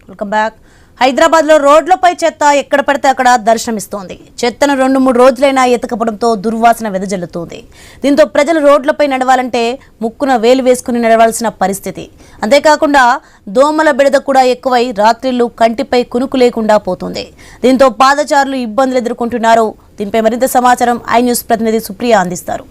Welcome back. Hyderabad లో రోడ్లపై చెత్త ఎక్కడ పడితే అక్కడ దర్శనమిస్తోంది. చెత్తను 2-3 రోజులైనా ఎత్తకపోవడంతో దుర్వాసన వెదజల్లుతోంది. దీంతో ప్రజలు రోడ్లపై నడవాలంటే ముక్కున వేలు వేసుకుని నడవాల్సిన పరిస్థితి. అంతేకాకుండా దోమల బెడద కూడా ఎక్కువై రాత్రిళ్లు కంటిపై కునుకు లేకుండా పోతుంది. దీంతో పాదచారులు ఇబ్బందులు ఎదుర్కొంటున్నారు. దీనిపై మరింత సమాచారం ఐ న్యూస్ ప్రతినిధి సుప్రియ అందిస్తారు.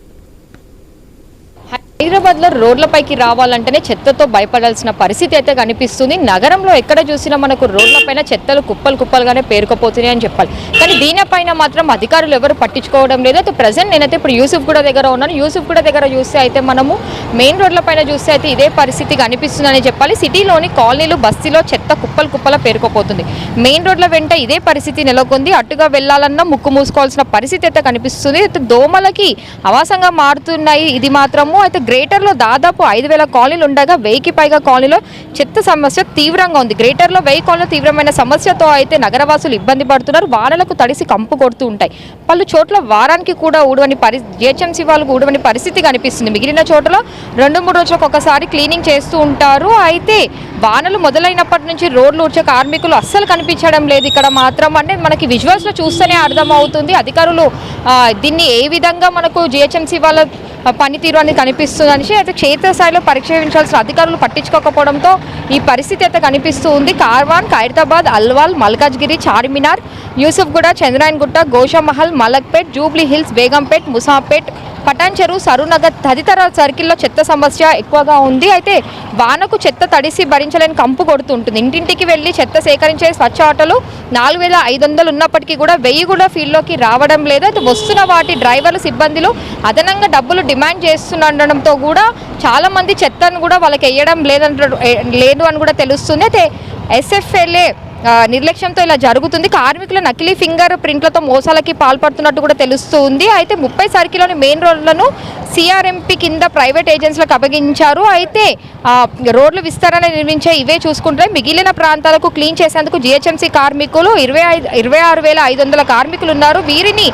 హైదరాబాద్లో రోడ్లపైకి రావాలంటేనే చెత్తతో భయపడాల్సిన పరిస్థితి అయితే కనిపిస్తుంది. నగరంలో ఎక్కడ చూసినా మనకు రోడ్లపైన చెత్తలు కుప్పలుగానే పేరుకుపోతున్నాయి అని చెప్పాలి. కానీ దీనిపైన మాత్రం అధికారులు ఎవరు పట్టించుకోవడం లేదు. అయితే ప్రజెంట్ నేనైతే ఇప్పుడు యూసుఫ్గూడ దగ్గర ఉన్నాను. యూసుఫ్గూడ దగ్గర చూస్తే అయితే మనము మెయిన్ రోడ్లపైన చూస్తే అయితే ఇదే పరిస్థితి కనిపిస్తుందని చెప్పాలి. సిటీలోని కాలనీలు బస్తీలో చెత్త కుప్పల పేరుకుపోతుంది. మెయిన్ రోడ్ల వెంట ఇదే పరిస్థితి నెలకొంది. అటుగా వెళ్లాలన్నా ముక్కు మూసుకోవాల్సిన పరిస్థితి అయితే కనిపిస్తుంది. అయితే దోమలకి ఆవాసంగా మారుతున్నాయి. ఇది మాత్రము అయితే గ్రేటర్లో దాదాపు 5,000 కాలనీలు ఉండగా 1000కి పైగా కాలనీలో చెత్త సమస్య తీవ్రంగా ఉంది. గ్రేటర్లో 1000 కాలనీలో తీవ్రమైన సమస్యతో అయితే నగరవాసులు ఇబ్బంది పడుతున్నారు. వానలకు తడిసి కంపు కొడుతూ ఉంటాయి. పలు చోట్ల వారానికి కూడా ఊడవని జిహెచ్ఎంసీ వాళ్ళకు ఊడవని పరిస్థితి కనిపిస్తుంది. మిగిలిన చోట్ల 2-3 రోజులకు ఒకసారి క్లీనింగ్ చేస్తూ ఉంటారు. అయితే వానలు మొదలైనప్పటి నుంచి రోడ్లు ఊడ్చే కార్మికులు అస్సలు కనిపించడం లేదు. ఇక్కడ మాత్రం అంటే మనకి విజువల్స్లో చూస్తేనే అర్థమవుతుంది. అధికారులు దీన్ని ఏ విధంగా మనకు జిహెచ్ఎంసీ వాళ్ళ పనితీరు అనేది కనిపిస్తుందని అయితే క్షేత్రస్థాయిలో పరీక్షించాల్సిన అధికారులు పట్టించుకోకపోవడంతో ఈ పరిస్థితి అయితే కనిపిస్తూ ఉంది. కార్వాన్, ఖైరతాబాద్, అల్వాల్, మల్కాజ్గిరి, చార్మినార్, యూసుఫ్గూడ, చంద్రాయన్గుట్ట, గోషామహల్, మలక్పేట్, జూబ్లీ హిల్స్, బేగంపేట్, ముసాపేట్, పటాన్ చెరువు, సరూనగర్ తదితర సర్కిల్లో చెత్త సమస్య ఎక్కువగా ఉంది. అయితే వానకు చెత్త తడిసి భరించలేని కంపు కొడుతుంటుంది. ఇంటింటికి వెళ్ళి చెత్త సేకరించే స్వచ్ఛ ఆటోలు 4,500 ఉన్నప్పటికీ కూడా 1000 కూడా ఫీల్డ్లోకి రావడం లేదు. అయితే వస్తున్న వాటి డ్రైవర్లు, సిబ్బందులు అదనంగా డబ్బులు డిమాండ్ చేస్తుండడంతో కూడా చాలామంది చెత్తను కూడా వాళ్ళకి వేయడం లేదు అని కూడా తెలుస్తుంది. అయితే ఎస్ఎఫ్ఎల్ఏ నిర్లక్ష్యంతో ఇలా జరుగుతుంది. కార్మికుల నకిలీ ఫింగర్ ప్రింట్లతో మోసాలకి పాల్పడుతున్నట్టు కూడా తెలుస్తుంది. అయితే 30 సర్కిల్లోని మెయిన్ రోడ్లను సిఆర్ఎంపీ కింద ప్రైవేట్ ఏజెన్సీలకు అప్పగించారు. అయితే రోడ్లు విస్తరణ నిర్మించే ఇవే చూసుకుంటే మిగిలిన ప్రాంతాలకు క్లీన్ చేసేందుకు జిహెచ్ఎంసీ కార్మికులు 26,500 కార్మికులు ఉన్నారు. వీరిని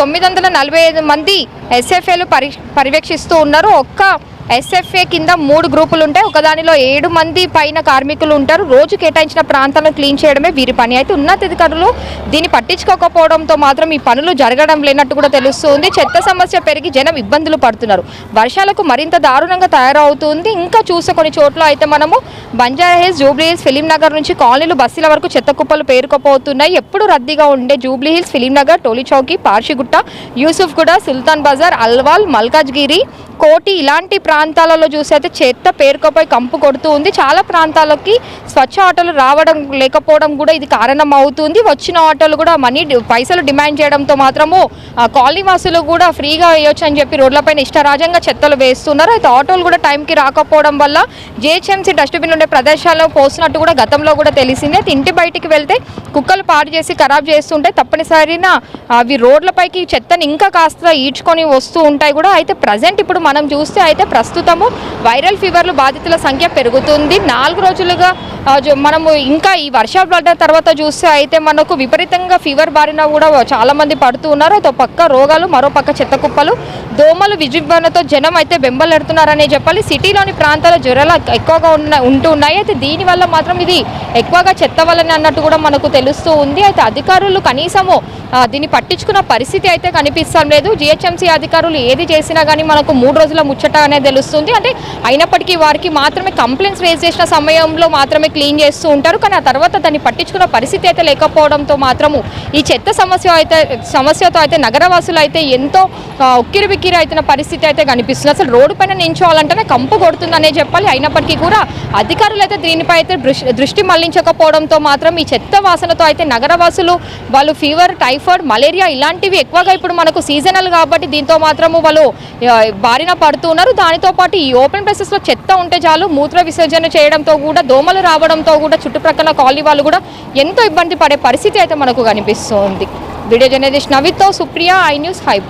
945 మంది ఎస్ఎఫ్ఏలు పర్యవేక్షిస్తూ ఉన్నారు. ఒక్క ఎస్ఎఫ్ఏ కింద 3 గ్రూపులు ఉంటాయి. ఒకదానిలో 7 మంది పైన కార్మికులు ఉంటారు. రోజు కేటాయించిన ప్రాంతాలను క్లీన్ చేయడమే వీరి పని. అయితే ఉన్నతాధికారులు దీన్ని పట్టించుకోకపోవడంతో మాత్రం ఈ పనులు జరగడం లేనట్టు కూడా తెలుస్తుంది. చెత్త సమస్య పెరిగి జనం ఇబ్బందులు పడుతున్నారు. వర్షాలకు మరింత దారుణంగా తయారవుతుంది. ఇంకా చూసే కొన్ని చోట్ల అయితే మనము బంజారా హిల్స్, జూబ్లీ హిల్స్, ఫిలిం నగర్ నుంచి కాలనీలు బస్తీల వరకు చెత్త కుప్పలు పేరుకుపోతున్నాయి. ఎప్పుడు రద్దీగా ఉండే జూబ్లీ హిల్స్, ఫిలిం నగర్, టోలీ చౌకీ, పార్షిగుట్ట, యూసుఫ్గూడ, సుల్తాన్ బజార్, అల్వాల్, మల్కాజ్గిరి, కోటి ఇలాంటి ప్రాంతాలలో చూసైతే చెత్త పేరుకుపోయి కంపు కొడుతూ ఉంది. చాలా ప్రాంతాలకి స్వచ్ఛ ఆటోలు రావడం లేకపోవడం కూడా ఇది కారణం అవుతుంది. వచ్చిన ఆటోలు కూడా పైసలు డిమాండ్ చేయడంతో మాత్రము కాలనీ వాసులు కూడా ఫ్రీగా వేయొచ్చు అని చెప్పి రోడ్లపైన ఇష్టరాజ్యంగా చెత్తలు వేస్తున్నారు. అయితే ఆటోలు కూడా టైంకి రాకపోవడం వల్ల జిహెచ్ఎంసీ డస్ట్బిన్ ఉండే ప్రదేశాల్లో పోసినట్టు కూడా గతంలో కూడా తెలిసింది. అయితే ఇంటి బయటికి వెళ్తే కుక్కలు పాడు చేసి ఖరాబ్ చేస్తుంటే తప్పనిసరిగా అవి రోడ్లపైకి చెత్తని ఇంకా కాస్త ఈడ్చుకొని వస్తూ ఉంటాయి కూడా. అయితే ప్రజెంట్ ఇప్పుడు మనం చూస్తే అయితే ప్రస్తుతము వైరల్ ఫీవర్లు బాధితుల సంఖ్య పెరుగుతుంది. 4 రోజులుగా మనము ఇంకా ఈ వర్షాలు పడ్డ తర్వాత చూస్తే అయితే మనకు విపరీతంగా ఫీవర్ బారిన కూడా చాలామంది పడుతూ ఉన్నారు. అయితే పక్క రోగాలు, మరో పక్క చెత్త కుప్పలు, దోమలు విజృంభణతో జనం అయితే బెంబలెడుతున్నారనే చెప్పాలి. సిటీలోని ప్రాంతాల జ్వరాలు ఎక్కువగా ఉంటూ ఉన్నాయి. అయితే దీనివల్ల మాత్రం ఇది ఎక్కువగా చెత్త వల్లనే అన్నట్టు కూడా మనకు తెలుస్తూ ఉంది. అయితే అధికారులు కనీసము దీన్ని పట్టించుకున్న పరిస్థితి అయితే కనిపిస్తాం లేదు. జిహెచ్ఎంసీ అధికారులు ఏది చేసినా కానీ మనకు 3 రోజుల ముచ్చట అనేది తెలుస్తుంది. అంటే అయినప్పటికీ వారికి మాత్రమే కంప్లైంట్స్ రేజ్ చేసిన సమయంలో మాత్రమే క్లీన్ చేస్తూ ఉంటారు. కానీ ఆ తర్వాత దాన్ని పట్టించుకున్న పరిస్థితి అయితే లేకపోవడంతో మాత్రము ఈ చెత్త సమస్యతో అయితే నగరవాసులు అయితే ఎంతో ఉక్కిరిబిక్కిరి అవుతున్న పరిస్థితి అయితే కనిపిస్తుంది. అసలు రోడ్డు పైన నించోవాలంటేనే కంపు కొడుతుందనే చెప్పాలి. అయినప్పటికీ కూడా అధికారులు అయితే దీనిపై అయితే దృష్టి మళ్లించకపోవడంతో మాత్రం ఈ చెత్త వాసనతో అయితే నగరవాసులు వాళ్ళు ఫీవర్, టైఫాయిడ్, మలేరియా ఇలాంటివి ఎక్కువగా ఇప్పుడు మనకు సీజనల్ కాబట్టి దీంతో మాత్రము వాళ్ళు బారిన పడుతూ ఉన్నారు. దానితో పాటు ఈ ఓపెన్ ప్లేసెస్లో చెత్త ఉంటే చాలు మూత్ర విసర్జన చేయడంతో కూడా దోమలు రావడంతో కూడా చుట్టుప్రక్కల కాలనీ వాళ్ళు కూడా ఎంతో ఇబ్బంది పడే పరిస్థితి అయితే మనకు కనిపిస్తుంది. వీడియో జర్నలిస్ట్ నవీద్తో సుప్రియ, ఐ న్యూస్, హైదరాబాద్.